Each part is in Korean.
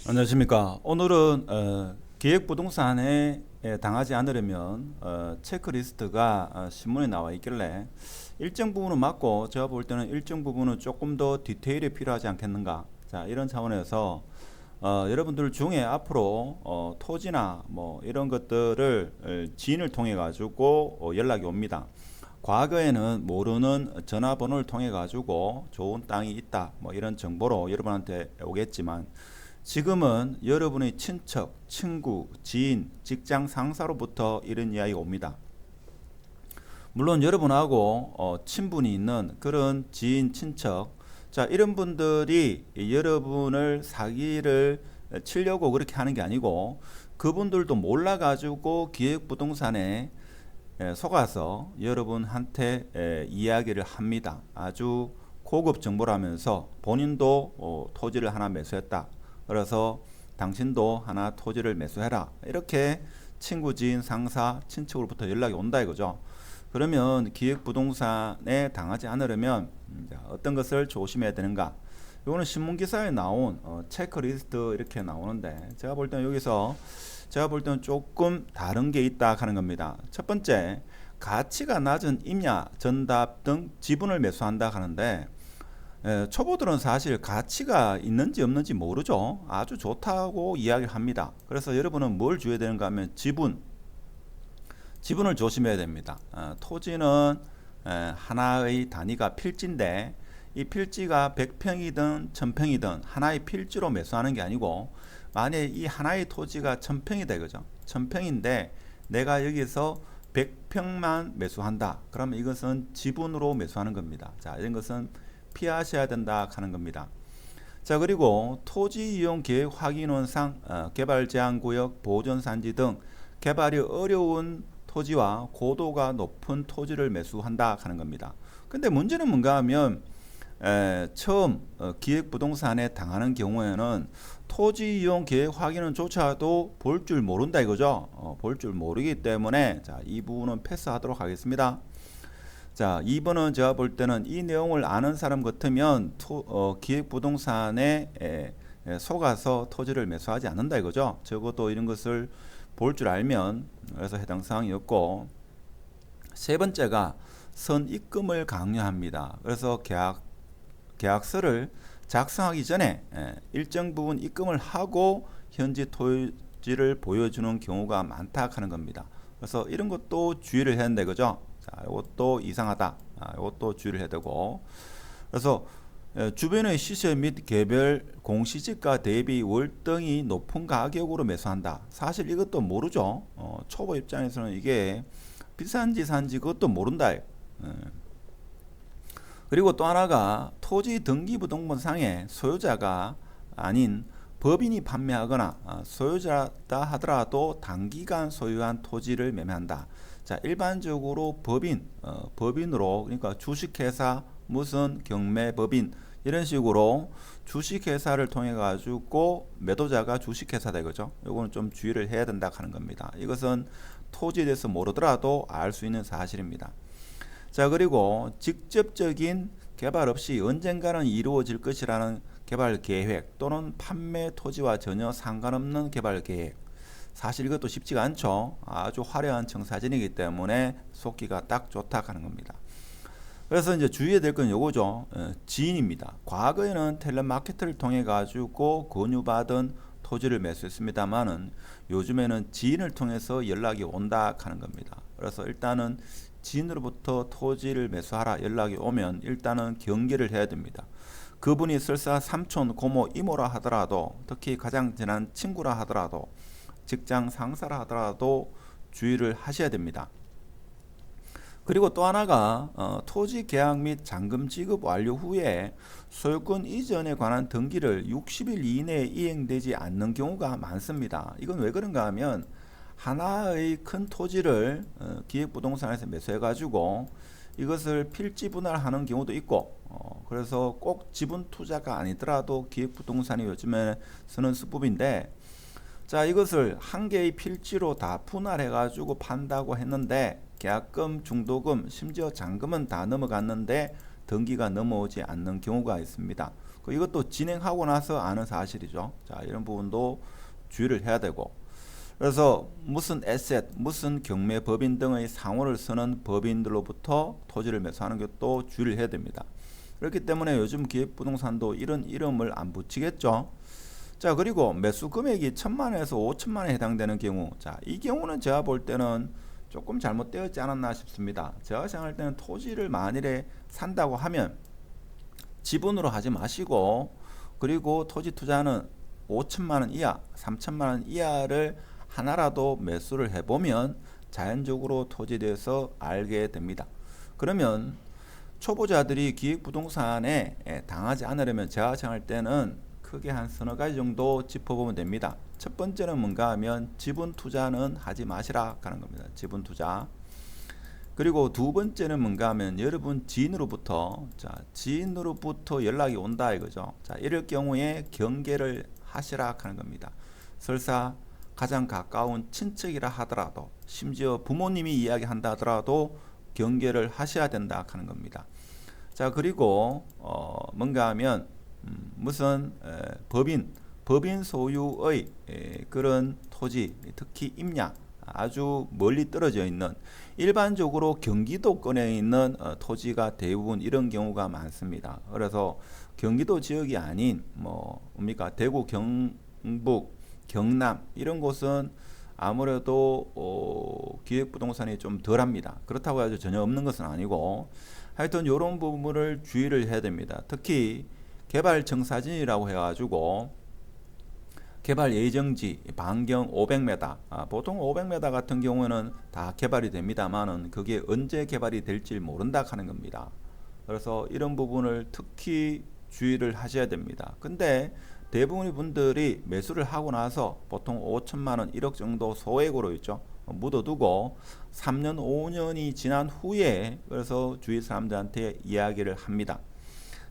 안녕하십니까. 오늘은 기획부동산에 당하지 않으려면 체크리스트가 신문에 나와 있길래 일정 부분은 맞고 제가 볼 때는 일정 부분은 조금 더 디테일이 필요하지 않겠는가. 자, 이런 차원에서 여러분들 중에 앞으로 토지나 뭐 이런 것들을 지인을 통해 가지고 연락이 옵니다. 과거에는 모르는 전화번호를 통해 가지고 좋은 땅이 있다 뭐 이런 정보로 여러분한테 오겠지만, 지금은 여러분의 친척, 친구, 지인, 직장 상사로부터 이런 이야기가 옵니다. 물론 여러분하고 친분이 있는 그런 지인, 친척, 자, 이런 분들이 여러분을 사기를 치려고 그렇게 하는 게 아니고, 그분들도 몰라가지고 기획부동산에 속아서 여러분한테 이야기를 합니다. 아주 고급 정보라면서 본인도 토지를 하나 매수했다. 그래서 당신도 하나 토지를 매수해라. 이렇게 친구, 지인, 상사, 친척으로부터 연락이 온다 이거죠. 그러면 기획부동산에 당하지 않으려면 어떤 것을 조심해야 되는가? 이거는 신문기사에 나온 체크리스트 이렇게 나오는데, 제가 볼 때는 여기서 제가 볼 때는 조금 다른 게 있다 하는 겁니다. 첫 번째, 가치가 낮은 임야, 전답 등 지분을 매수한다 하는데, 초보들은 사실 가치가 있는지 없는지 모르죠. 아주 좋다고 이야기를 합니다. 그래서 여러분은 뭘 주어야 되는가 하면 지분을 조심해야 됩니다. 토지는 하나의 단위가 필지인데, 이 필지가 100평이든 1000평이든 하나의 필지로 매수하는 게 아니고, 만약에 이 하나의 토지가 1000평이다 이거죠. 1000평인데 내가 여기서 100평만 매수한다. 그러면 이것은 지분으로 매수하는 겁니다. 자, 이런 것은 피하셔야 된다 하는 겁니다. 자, 그리고 토지 이용 계획 확인원상 개발 제한 구역, 보존 산지 등 개발이 어려운 토지와 고도가 높은 토지를 매수한다 하는 겁니다. 근데 문제는 뭔가 하면 처음 기획부동산에 당하는 경우에는 토지 이용 계획 확인은 조차도 볼 줄 모른다 이거죠. 볼 줄 모르기 때문에 자, 이 부분은 패스하도록 하겠습니다. 자, 2번은 제가 볼 때는 이 내용을 아는 사람 같으면 기획부동산에 속아서 토지를 매수하지 않는다 이거죠. 적어도 이런 것을 볼 줄 알면, 그래서 해당 사항이었고, 세 번째가 선입금을 강요합니다. 그래서 계약서를 작성하기 전에 일정 부분 입금을 하고 현지 토지를 보여주는 경우가 많다 하는 겁니다. 그래서 이런 것도 주의를 해야 된다 이거죠. 자, 이것도 이상하다. 이것도 주의를 해야 되고, 그래서 주변의 시세 및 개별 공시지가 대비 월등히 높은 가격으로 매수한다. 사실 이것도 모르죠. 초보 입장에서는 이게 비싼지 산지 그것도 모른다. 그리고 또 하나가 토지 등기부등본상에 소유자가 아닌 법인이 판매하거나 소유자다 하더라도 단기간 소유한 토지를 매매한다. 자, 일반적으로 법인으로, 그러니까 주식회사, 무슨 경매법인 이런 식으로 주식회사를 통해 가지고 매도자가 주식회사다 이거죠. 이거는 좀 주의를 해야 된다 하는 겁니다. 이것은 토지에 대해서 모르더라도 알 수 있는 사실입니다. 자, 그리고 직접적인 개발 없이 언젠가는 이루어질 것이라는 개발 계획 또는 판매 토지와 전혀 상관없는 개발 계획, 사실 이것도 쉽지가 않죠. 아주 화려한 청사진이기 때문에 속기가 딱 좋다 하는 겁니다. 그래서 이제 주의해야 될 건 요거죠. 지인입니다. 과거에는 텔레마케터를 통해 가지고 권유받은 토지를 매수했습니다만은 요즘에는 지인을 통해서 연락이 온다 하는 겁니다. 그래서 일단은 지인으로부터 토지를 매수하라 연락이 오면 일단은 경계를 해야 됩니다. 그분이 설사 삼촌, 고모, 이모라 하더라도, 특히 가장 친한 친구라 하더라도, 직장 상사라 하더라도 주의를 하셔야 됩니다. 그리고 또 하나가 토지 계약 및 잔금 지급 완료 후에 소유권 이전에 관한 등기를 60일 이내에 이행되지 않는 경우가 많습니다. 이건 왜 그런가 하면 하나의 큰 토지를 기획부동산에서 매수해 가지고 이것을 필지 분할하는 경우도 있고, 그래서 꼭 지분 투자가 아니더라도 기획부동산이 요즘에 쓰는 수법인데, 자, 이것을 한 개의 필지로 다 분할해 가지고 판다고 했는데 계약금, 중도금, 심지어 잔금은 다 넘어갔는데 등기가 넘어오지 않는 경우가 있습니다. 이것도 진행하고 나서 아는 사실이죠. 자, 이런 부분도 주의를 해야 되고, 그래서 무슨 에셋, 무슨 경매 법인 등의 상호를 쓰는 법인들로부터 토지를 매수하는 것도 주의를 해야 됩니다. 그렇기 때문에 요즘 기획부동산도 이런 이름을 안 붙이겠죠. 자, 그리고 매수 금액이 1,000만원에서 5천만원에 해당되는 경우, 자, 이 경우는 제가 볼 때는 조금 잘못되었지 않았나 싶습니다. 제가 생각할 때는 토지를 만일에 산다고 하면 지분으로 하지 마시고, 그리고 토지 투자는 5천만원 이하, 3천만원 이하를 하나라도 매수를 해보면 자연적으로 토지에 대해서 알게 됩니다. 그러면 초보자들이 기획부동산에 당하지 않으려면 제가 생각할 때는 크게 한 서너 가지 정도 짚어보면 됩니다. 첫 번째는 뭔가 하면 지분 투자는 하지 마시라 하는 겁니다. 지분 투자. 그리고 두 번째는 뭔가 하면 여러분 지인으로부터 연락이 온다 이거죠. 자, 이럴 경우에 경계를 하시라 하는 겁니다. 설사 가장 가까운 친척이라 하더라도, 심지어 부모님이 이야기한다 하더라도 경계를 하셔야 된다 하는 겁니다. 자, 그리고 뭔가 하면 무슨 법인 소유의 그런 토지, 특히 임야 아주 멀리 떨어져 있는, 일반적으로 경기도권에 있는 토지가 대부분 이런 경우가 많습니다. 그래서 경기도 지역이 아닌 뭡니까 대구, 경북, 경남 이런 곳은 아무래도 기획부동산이 좀 덜합니다. 그렇다고 해서 전혀 없는 것은 아니고, 하여튼 이런 부분을 주의를 해야 됩니다. 특히 개발 정사진이라고 해가지고 개발 예정지 반경 500m, 보통 500m 같은 경우는 다 개발이 됩니다만은 그게 언제 개발이 될지 모른다 하는 겁니다. 그래서 이런 부분을 특히 주의를 하셔야 됩니다. 근데 대부분의 분들이 매수를 하고 나서 보통 5천만원, 1억 정도 소액으로 있죠. 묻어두고 3년, 5년이 지난 후에 그래서 주위 사람들한테 이야기를 합니다.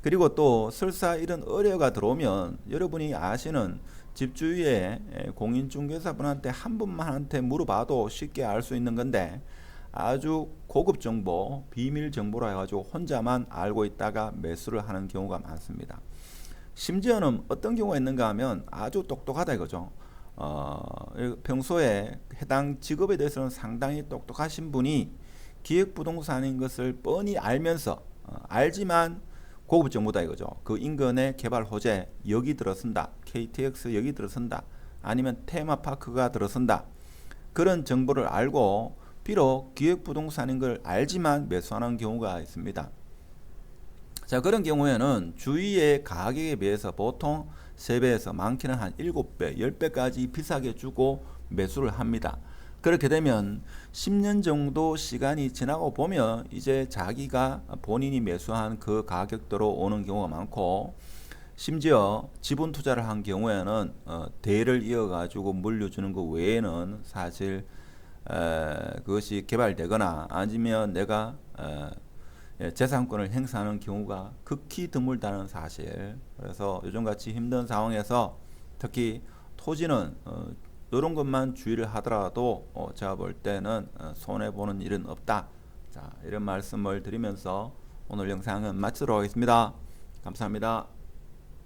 그리고 또 설사 이런 의뢰가 들어오면 여러분이 아시는 집주위에 공인중개사분한테 한 분만한테 물어봐도 쉽게 알 수 있는 건데, 아주 고급 정보, 비밀 정보라 해가지고 혼자만 알고 있다가 매수를 하는 경우가 많습니다. 심지어는 어떤 경우가 있는가 하면 아주 똑똑하다 이거죠. 평소에 해당 직업에 대해서는 상당히 똑똑하신 분이 기획부동산인 것을 뻔히 알면서 알지만 고급 정보다 이거죠. 그 인근의 개발 호재 여기 들어선다, KTX 여기 들어선다, 아니면 테마파크가 들어선다, 그런 정보를 알고 비록 기획부동산인 걸 알지만 매수하는 경우가 있습니다. 자, 그런 경우에는 주위의 가격에 비해서 보통 3배에서 많게는 한 7배, 10배까지 비싸게 주고 매수를 합니다. 그렇게 되면 10년 정도 시간이 지나고 보면 이제 자기가 본인이 매수한 그 가격대로 오는 경우가 많고, 심지어 지분 투자를 한 경우에는 대를 이어가지고 물려주는 것 외에는 사실 그것이 개발되거나 아니면 내가 재산권을 행사하는 경우가 극히 드물다는 사실. 그래서 요즘같이 힘든 상황에서 특히 토지는 이런 것만 주의를 하더라도 제가 볼 때는 손해보는 일은 없다. 자, 이런 말씀을 드리면서 오늘 영상은 마치도록 하겠습니다. 감사합니다.